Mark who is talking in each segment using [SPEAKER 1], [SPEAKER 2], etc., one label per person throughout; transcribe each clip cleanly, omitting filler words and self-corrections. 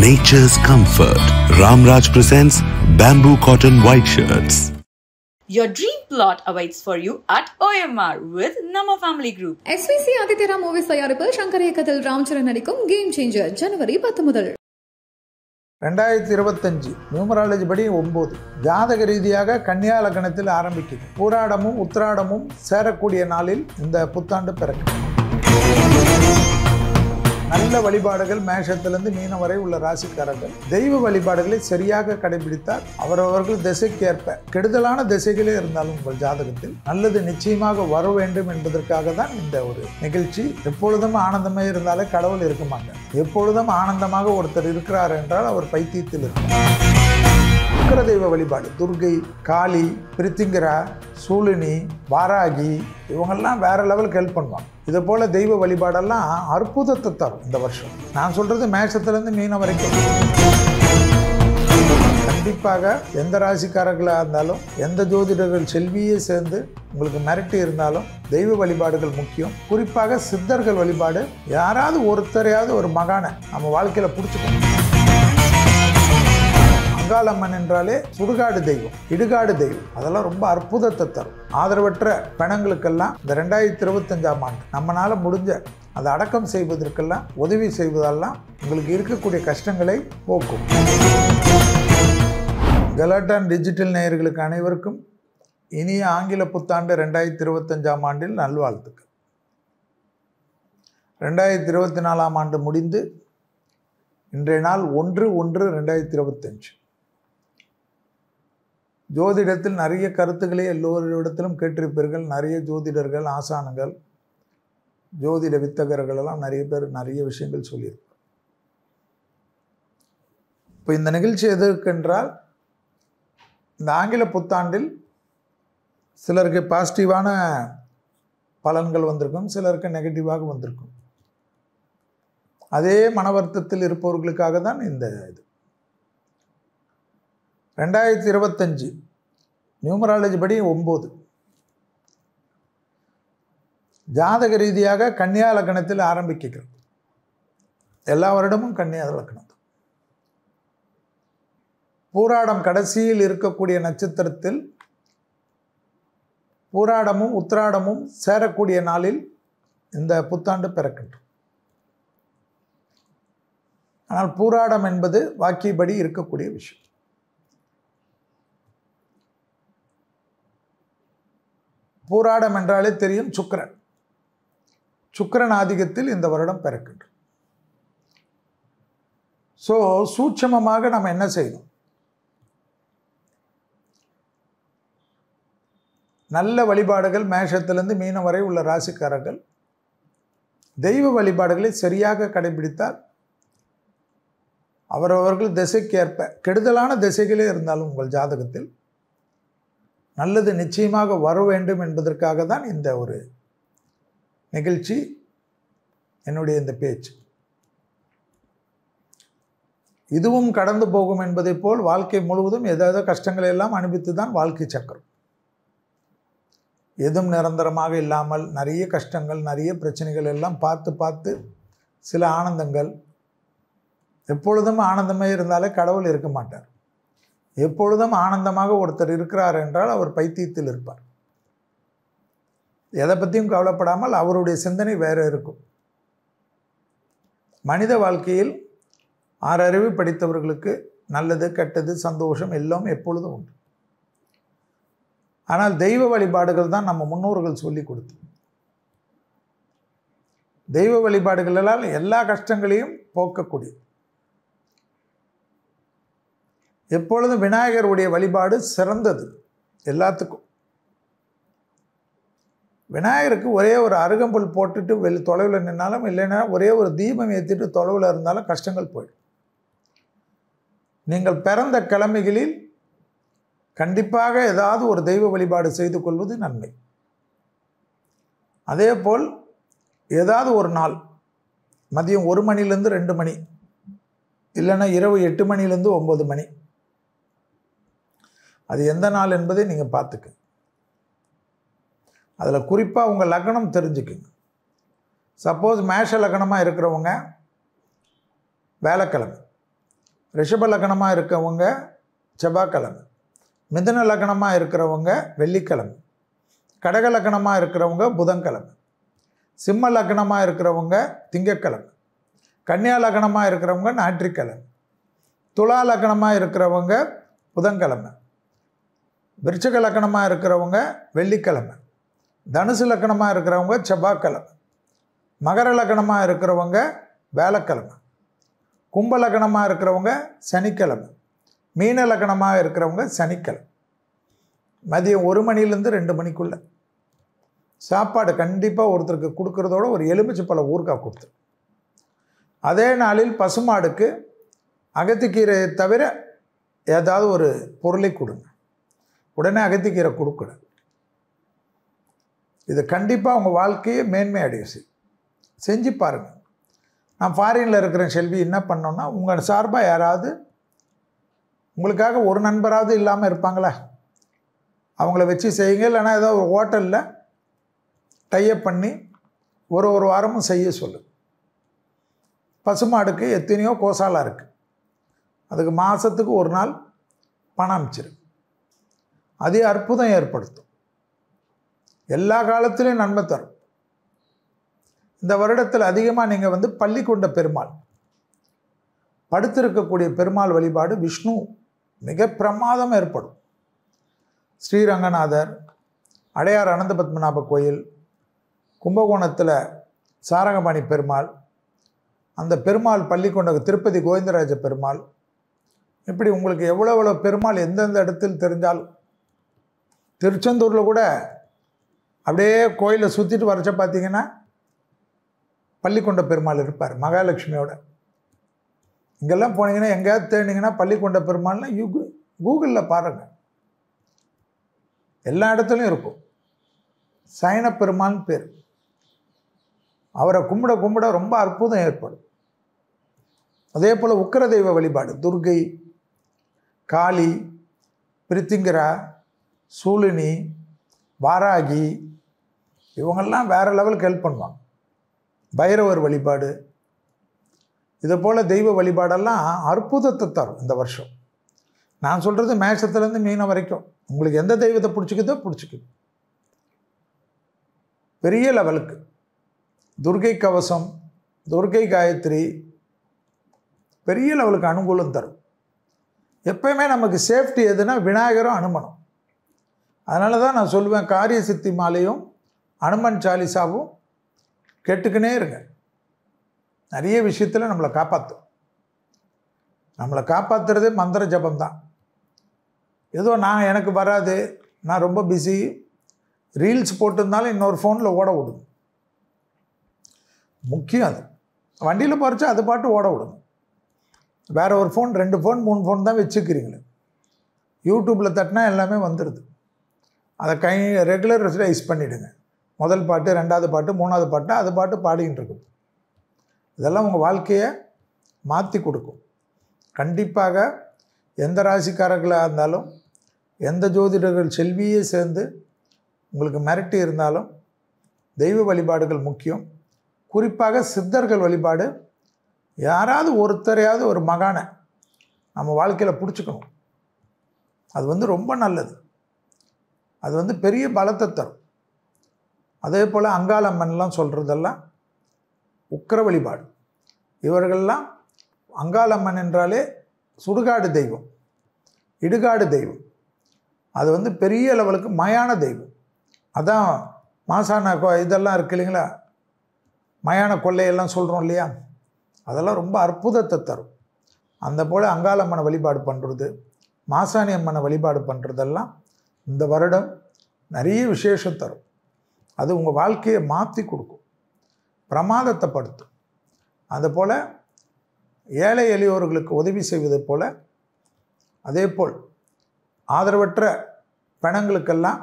[SPEAKER 1] nature's comfort. Ramraj presents bamboo cotton white shirts.
[SPEAKER 2] Your dream plot awaits for you at OMR with Nama Family Group.
[SPEAKER 3] SVC Aditya Movies தயாரிப்பில் சங்கர் இயக்கத்தில் ராம்சரண் நடிக்கும் game changer ஜனவரி 10 முதல்.
[SPEAKER 4] 2025 numerology படி 9 ஜாதக ரீதியாக கன்னியா லக்னத்தில் ஆரம்பிக்குது. பூராடமும் உத்திராடமும் சேரக்கூடிய நாளில் இந்த புத்தாண்டு பிறக்கும். நல்ல வழிபாடுகள் மேஷத்திலிருந்து மீனம் வரை உள்ள ராசிக்காரர்கள் தெய்வ வழிபாடுகளை சரியாக கடைபிடித்தால் அவரவர்கள் திசைக்கேற்ப கெடுதலான திசைகளே இருந்தாலும் உங்கள் ஜாதகத்தில் நல்லது நிச்சயமாக வர வேண்டும் என்பதற்காக தான் இந்த ஒரு நிகழ்ச்சி. எப்பொழுதும் ஆனந்தமே இருந்தாலே கடவுள் இருக்க மாட்டார். எப்பொழுதும் ஆனந்தமாக ஒருத்தர் இருக்கிறார் என்றால் அவர் பைத்தியத்தில் இருக்கிறார். உக்கிர தெய்வ வழிபாடு துர்கை, காளி, பிரித்திங்கரா, சூலினி, வாராகி இவங்கெல்லாம் வேற லெவலுக்கு ஹெல்ப் பண்ணுவாங்க. இதை போல தெய்வ வழிபாடெல்லாம் அற்புதத்தை தரும் இந்த வருஷம். நான் சொல்றது மேஷத்திலிருந்து மீனம் வரைக்கும். கண்டிப்பாக எந்த ராசிக்காரர்களாக இருந்தாலும் எந்த ஜோதிடர்கள் செல்வியே சேர்ந்து உங்களுக்கு மிரட்டி இருந்தாலும் தெய்வ வழிபாடுகள் முக்கியம். குறிப்பாக சித்தர்கள் வழிபாடு. யாராவது ஒருத்தரையாவது ஒரு மகானை நம்ம வாழ்க்கையில் பிடிச்சிக்கணும். அங்காளம்மன் என்றாலே சுடுகாடு தெய்வம், இடுகாடு தெய்வம். அதெல்லாம் ரொம்ப அற்புதத்தை தரும். ஆதரவற்ற பிணங்களுக்கெல்லாம் இந்த 2025ஆம் ஆண்டு நம்மளால முடிஞ்ச அதை அடக்கம் செய்வதற்கெல்லாம் உதவி செய்வதெல்லாம் உங்களுக்கு இருக்கக்கூடிய கஷ்டங்களை போக்கும். கலாட்டான் டிஜிட்டல் நேயர்களுக்கு அனைவருக்கும் இனிய ஆங்கில புத்தாண்டு 2025ஆம் ஆண்டில் நல்வாழ்த்துக்கள். 2024ஆம் ஆண்டு முடிந்து இன்றைய நாள் 1/1/2025. ஜோதிடத்தில் நிறைய கருத்துக்களை எல்லோரிடத்திலும் கேட்டிருப்பீர்கள். நிறைய ஜோதிடர்கள், ஆசானங்கள், ஜோதிட வித்தகர்கள் எல்லாம் நிறைய பேர் நிறைய விஷயங்கள் சொல்லியிருப்பார். இப்போ இந்த நிகழ்ச்சி எதற்கென்றால் இந்த ஆங்கில புத்தாண்டில் சிலருக்கு பாசிட்டிவான பலன்கள் வந்திருக்கும், சிலருக்கு நெகட்டிவாக வந்திருக்கும். அதே மன வருத்தத்தில் இருப்பவர்களுக்காக தான் இந்த இது. 2025 நியூமராலஜி படி 9 ஜாதக ரீதியாக கன்னியா லக்னத்தில் ஆரம்பிக்கிறது. எல்லா வருடமும் கன்னியா லக்னம். பூராடம் கடைசியில் இருக்கக்கூடிய நட்சத்திரத்தில் பூராடமும் உத்திராடமும் சேரக்கூடிய நாளில் இந்த புத்தாண்டு பிறக்கின்றது. ஆனால் பூராடம் என்பது வாக்கியபடி இருக்கக்கூடிய விஷயம். பூராடம் என்றாலே தெரியும் சுக்கிரன். சுக்கிரன் ஆதிக்கத்தில் இந்த வருடம் பிறக்கின்றது. ஸோ சூட்சமமாக நம்ம என்ன செய்யணும்? நல்ல வழிபாடுகள் மேஷத்திலிருந்து மீனம் வரை உள்ள ராசிக்காரர்கள் தெய்வ வழிபாடுகளை சரியாக கடைபிடித்தால் அவரவர்கள் திசைக்கேற்ப கெடுதலான திசைகளே இருந்தாலும் உங்கள் ஜாதகத்தில் நல்லது நிச்சயமாக வர வேண்டும் என்பதற்காக தான் இந்த ஒரு நிகழ்ச்சி, என்னுடைய இந்த பேச்சு. இதுவும் கடந்து போகும் என்பதை போல் வாழ்க்கை முழுவதும் ஏதாவது கஷ்டங்களை எல்லாம் அனுபவித்து தான் வாழ்க்கை சக்கரம். எதுவும் நிரந்தரமாக இல்லாமல் நிறைய கஷ்டங்கள், நிறைய பிரச்சனைகள் எல்லாம் பார்த்து பார்த்து சில ஆனந்தங்கள். எப்பொழுதும் ஆனந்தமே இருந்தாலே கடவுள் இருக்க மாட்டார். எப்பொழுதும் ஆனந்தமாக ஒருத்தர் இருக்கிறார் என்றால் அவர் பைத்தியத்தில் இருப்பார். எதை பற்றியும் கவலைப்படாமல் அவருடைய சிந்தனை வேறு இருக்கும். மனித வாழ்க்கையில் 6 அறிவு படித்தவர்களுக்கு நல்லது, கெட்டது, சந்தோஷம் எல்லாம் எப்பொழுதும் உண்டு. ஆனால் தெய்வ வழிபாடுகள் தான் நம்ம முன்னோர்கள் சொல்லி கொடுத்து. தெய்வ வழிபாடுகளால் எல்லா கஷ்டங்களையும் போக்கக்கூடிய. எப்பொழுதும் விநாயகருடைய வழிபாடு சிறந்தது எல்லாத்துக்கும். விநாயகருக்கு ஒரே ஒரு அருகம்புல் போட்டுட்டு தொலைவில் நின்னாலும், இல்லைன்னா ஒரே ஒரு தீபம் ஏற்றிட்டு தொலைவில் இருந்தாலும் கஷ்டங்கள் போயிடும். நீங்கள் பிறந்த கிழமைகளில் கண்டிப்பாக ஏதாவது ஒரு தெய்வ வழிபாடு செய்து கொள்வது நன்மை. அதே போல் ஏதாவது ஒரு நாள் மதியம் 1 மணிலேருந்து 2 மணி, இல்லைன்னா இரவு 8 மணிலேருந்து 9 மணி, அது எந்த நாள் என்பதை நீங்கள் பார்த்துக்க. அதில் குறிப்பாக உங்கள் லக்னம் தெரிஞ்சுக்குங்க. சப்போஸ் மேஷ லக்னமாக இருக்கிறவங்க வேலைக்கிழமை, ரிஷப லக்னமாக இருக்கவங்க செவ்வாய்க்கிழமை, மிதுன லக்னமாக இருக்கிறவங்க வெள்ளிக்கிழமை, கடக லக்னமாக இருக்கிறவங்க புதன்கிழமை, சிம்ம லக்னமாக இருக்கிறவங்க திங்கட்கிழமை, கன்னியா லக்னமாக இருக்கிறவங்க ஞாயிற்றுக்கிழமை, துலா லக்னமாக இருக்கிறவங்க புதன்கிழமை, விருச்சிக லக்னமாக இருக்கிறவங்க வெள்ளிக்கிழமை, தனுசு லக்னமாக இருக்கிறவங்க செவ்வாய்க்கிழமை, மகர லக்னமாக இருக்கிறவங்க வேலைக்கிழமை, கும்ப லக்னமாக இருக்கிறவங்க சனிக்கிழமை, மீன லக்னமாக இருக்கிறவங்க சனிக்கிழமை. மதியம் 1 மணிலேருந்து 2 மணிக்குள்ளே சாப்பாடு கண்டிப்பாக ஒருத்தருக்கு கொடுக்குறதோட ஒரு எலுமிச்சைப்பழ ஊறுகாய் கொடுத்துரு. அதே நாளில் பசுமாடுக்கு அகத்திக்கீரையை தவிர ஏதாவது ஒரு பொருளை கொடுங்க. உடனே அகத்திக்கீரை கொடுக்கணும். இது கண்டிப்பாக உங்கள் வாழ்க்கையை மேன்மை அடைய செஞ்சு பாருங்கள். நான் ஃபாரினில் இருக்கிறேன் செல்வி, என்ன பண்ணோன்னா உங்கள் சார்பாக யாராவது உங்களுக்காக ஒரு நண்பராவது இல்லாமல் இருப்பாங்களா, அவங்கள வச்சு செய்யுங்க. இல்லைனா ஏதோ ஒரு ஹோட்டலில் டைப் பண்ணி ஒரு வாரமும் செய்ய சொல்லு. பசுமாடுக்கு எத்தனையோ கோசாலா இருக்குது, அதுக்கு மாதத்துக்கு ஒரு நாள் பணம் அமைச்சிரு. அதே அற்புதம் ஏற்படுத்தும், எல்லா காலத்திலையும் நன்மை தரும். இந்த வருடத்தில் அதிகமாக நீங்கள் பள்ளிக்கொண்ட பெருமாள், படுத்திருக்கக்கூடிய பெருமாள் வழிபாடு விஷ்ணு மிக பிரமாதம் ஏற்படும். ஸ்ரீரங்கநாதர், அடையார் அனந்த பத்மநாப கோயில், கும்பகோணத்தில் சாரங்கபாணி பெருமாள், அந்த பெருமாள் பள்ளிக்கொண்ட திருப்பதி கோவிந்தராஜ பெருமாள், இப்படி உங்களுக்கு எவ்வளோ பெருமாள் எந்தெந்த இடத்தில் தெரிஞ்சாலும், திருச்செந்தூரில் கூட அப்படியே கோயிலை சுற்றிட்டு வரைச்ச பார்த்தீங்கன்னா பள்ளிக்கொண்ட பெருமாள் இருப்பார் மகாலட்சுமியோட. இங்கெல்லாம் போனீங்கன்னா எங்கேயாவது தேடினீங்கன்னா பள்ளிக்கொண்ட பெருமாள்னா கூகுளில் பாருங்கள், எல்லா இடத்துலையும் இருக்கும். சைன பெருமாள்னு பேர். அவரை கும்பிட கும்பிட ரொம்ப அற்புதம் ஏற்படும். அதே போல் உக்கிர தெய்வ வழிபாடு, துர்கை, காளி, பிரித்திங்கரா, சூலினி, வாராகி, இவங்கெல்லாம் வேறு லெவலுக்கு ஹெல்ப் பண்ணுவாங்க. பைரவர் வழிபாடு, இதை போல் தெய்வ வழிபாடெல்லாம் அற்புதத்தை தரும் இந்த வருஷம். நான் சொல்கிறது மேஷத்துலேருந்து மீனம் வரைக்கும் உங்களுக்கு எந்த தெய்வத்தை பிடிச்சிக்குதோ பிடிச்சிக்குது. பெரிய லெவலுக்கு துர்கை கவசம், துர்கை காயத்ரி பெரிய லெவலுக்கு அனுகூலம் தரும். எப்பயுமே நமக்கு சேஃப்டி எதுனா விநாயகரும் அனுமனும். அதனால தான் நான் சொல்லுவேன், காரிய சித்தி மாலையும் அனுமன் சாலிசாவும் கேட்டுக்கினே இருங்க. நிறைய விஷயத்தில் நம்மளை காப்பாற்றும். நம்மளை காப்பாற்றுறதே மந்திர ஜபம்தான். ஏதோ எனக்கு வராது, நான் ரொம்ப பிஸி, ரீல்ஸ் போட்டிருந்தாலும் இன்னொரு ஃபோனில் ஓட விடுங்க. முக்கியம் அது. வண்டியில் பறிச்சா அது பாட்டு ஓட விடுங்க. வேறு ஒரு ஃபோன், 2 ஃபோன் 3 ஃபோன் தான் வச்சுக்கிறீங்களே. யூடியூப்பில் தட்டினா எல்லாமே வந்துடுது. அதை ரெகுலரைஸ் பண்ணிவிடுங்க. முதல் பாட்டு, 2வது பாட்டு, 3வது பாட்டு அது பாட்டு பாடிக்கிட்டு இருக்கும். இதெல்லாம் உங்கள் வாழ்க்கையை மாற்றி கொடுக்கும். கண்டிப்பாக எந்த ராசிக்காரர்களாக இருந்தாலும், எந்த ஜோதிடர்கள் செல்வியே சேர்ந்து உங்களுக்கு மிரட்டி இருந்தாலும் தெய்வ வழிபாடுகள் முக்கியம். குறிப்பாக சித்தர்கள் வழிபாடு. யாராவது ஒருத்தரையாவது ஒரு மகானை நம்ம வாழ்க்கையில் பிடிச்சிக்கணும். அது ரொம்ப நல்லது. அது பெரிய பலத்தை தரும். அதே போல் அங்காளம்மன்லாம் சொல்கிறதெல்லாம் உக்கிர வழிபாடு. இவர்கள்லாம் அங்காளம்மன் என்றாலே சுடுகாடு தெய்வம், இடுகாடு தெய்வம். அது பெரிய லெவலுக்கு மயான தெய்வம். அதான் மாசான இதெல்லாம் இருக்குது இல்லைங்களா, மயான கொள்ளையெல்லாம் சொல்கிறோம் இல்லையா, அதெல்லாம் ரொம்ப அற்புதத்தை தரும். அந்த போல் அங்காளம்மனை வழிபாடு பண்ணுறது, மாசாணி அம்மனை வழிபாடு பண்ணுறதெல்லாம் இந்த வருடம் நிறைய விசேஷம் தரும். அது உங்கள் வாழ்க்கையை மாற்றி கொடுக்கும், பிரமாதத்தை படுத்தும். அதுபோல் ஏழை எளியோர்களுக்கு உதவி செய்வதை போல், அதே போல் ஆதரவற்ற பிணங்களுக்கெல்லாம்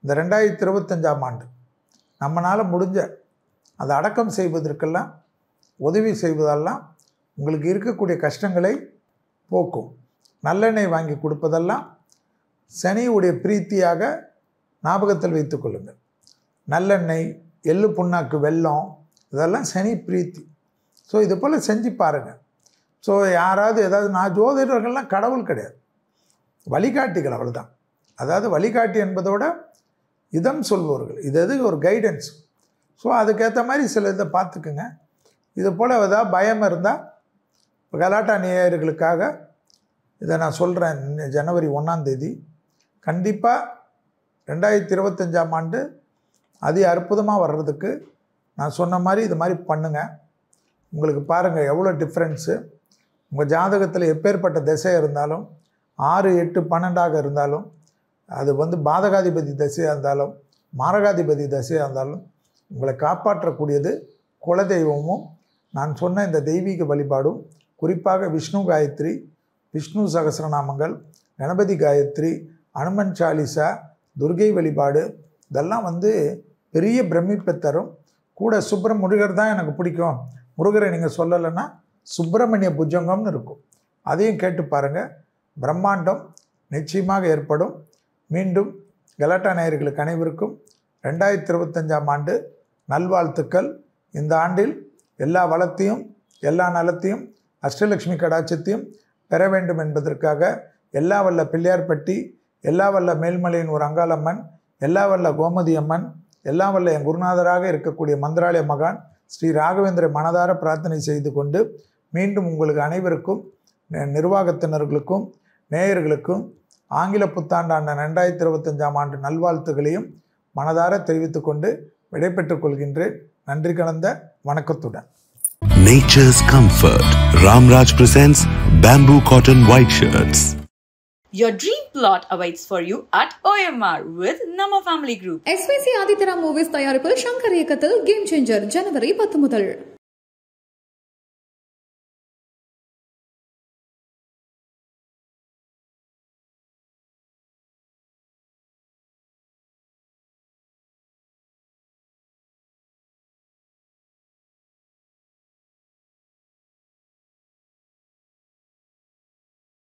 [SPEAKER 4] இந்த 2025ஆம் ஆண்டு நம்மளால் முடிஞ்ச அதை அடக்கம் செய்வதற்கெல்லாம் உதவி செய்வதெல்லாம் உங்களுக்கு இருக்கக்கூடிய கஷ்டங்களை போக்கும். நல்லெண்ணெய் வாங்கி கொடுப்பதெல்லாம் சனியுடைய பிரீத்தியாக ஞாபகத்தில் வைத்து கொள்ளுங்கள். நல்லெண்ணெய், எள்ளு புண்ணாக்கு, வெல்லம், இதெல்லாம் சனி பிரீத்தி. ஸோ இது போல் செஞ்சு பாருங்கள். ஸோ யாராவது ஏதாவது, நான் ஜோதிடர்கள்லாம் கடவுள் கிடையாது, வழிகாட்டிகள் அவ்வளோதான். அதாவது வழிகாட்டி என்பதோட இதம் சொல்பவர்கள், இது ஒரு கைடன்ஸ். ஸோ அதுக்கேற்ற மாதிரி சில இதை பார்த்துக்குங்க. இது போல் ஏதாவது பயம் இருந்தால் கலாட்டா நேயர்களுக்காக இதை நான் சொல்கிறேன். ஜனவரி 1ஆம் தேதி கண்டிப்பாக 2025ஆம் ஆண்டு அதி அற்புதமாக வர்றதுக்கு நான் சொன்ன மாதிரி இது மாதிரி பண்ணுங்கள். உங்களுக்கு பாருங்கள் எவ்வளோ டிஃப்ரென்ஸு. உங்கள் ஜாதகத்தில் எப்பேற்பட்ட திசை இருந்தாலும், 6, 8, 12ஆக இருந்தாலும், அது பாதகாதிபதி தசையாக இருந்தாலும் மாரகாதிபதி தசையாக இருந்தாலும் உங்களை காப்பாற்றக்கூடியது குலதெய்வமும் நான் சொன்ன இந்த தெய்வீக வழிபாடும். குறிப்பாக விஷ்ணு காயத்ரி, விஷ்ணு சகஸ்ரநாமங்கள், கணபதி காயத்ரி, அனுமன் சாலிசா, துர்கை வழிபாடு, இதெல்லாம் பெரிய பிரமிப்பை தரும். கூட முருகர் தான் எனக்கு பிடிக்கும், முருகரை நீங்கள் சொல்லலைன்னா சுப்பிரமணிய புஜங்கம்னு இருக்கும், அதையும் கேட்டு பாருங்கள். பிரம்மாண்டம் நிச்சயமாக ஏற்படும். மீண்டும் கலாட்டா நேயர்களுக்கு அனைவருக்கும் 2025ஆம் ஆண்டு நல்வாழ்த்துக்கள். இந்த ஆண்டில் எல்லா வளத்தையும் எல்லா நலத்தையும் அஷ்டலட்சுமி கடாட்சத்தையும் பெற வேண்டும் என்பதற்காக எல்லா வல்ல பிள்ளையார்பட்டி, எல்லா வல்ல மேல்மலையின் ஒரு அங்காளம்மன், எல்லா வல்ல கோமதி அம்மன், எல்லா வல்ல என் குருநாதராக இருக்கக்கூடிய மந்திராலய மகான் ஸ்ரீ ராகவேந்திர மனதார பிரார்த்தனை செய்து கொண்டு மீண்டும் உங்களுக்கு அனைவருக்கும், நிர்வாகத்தினர்களுக்கும் நேயர்களுக்கும் ஆங்கில புத்தாண்டான 2025ஆம் ஆண்டு நல்வாழ்த்துகளையும் மனதார தெரிவித்துக் கொண்டு விடைபெற்றுக் கொள்கின்றேன். நன்றி கலந்த வணக்கத்துடன்.
[SPEAKER 1] Nature's comfort. Ramraj presents bamboo cotton white shirts.
[SPEAKER 2] Your dream plot awaits for you at OMR with Nama Family Group.
[SPEAKER 3] SVC Aditya Movies தயாரிப்பில் சங்கர் இயக்கத்தில் கேம் சேஞ்சர் ஜனவரி 10 முதல்.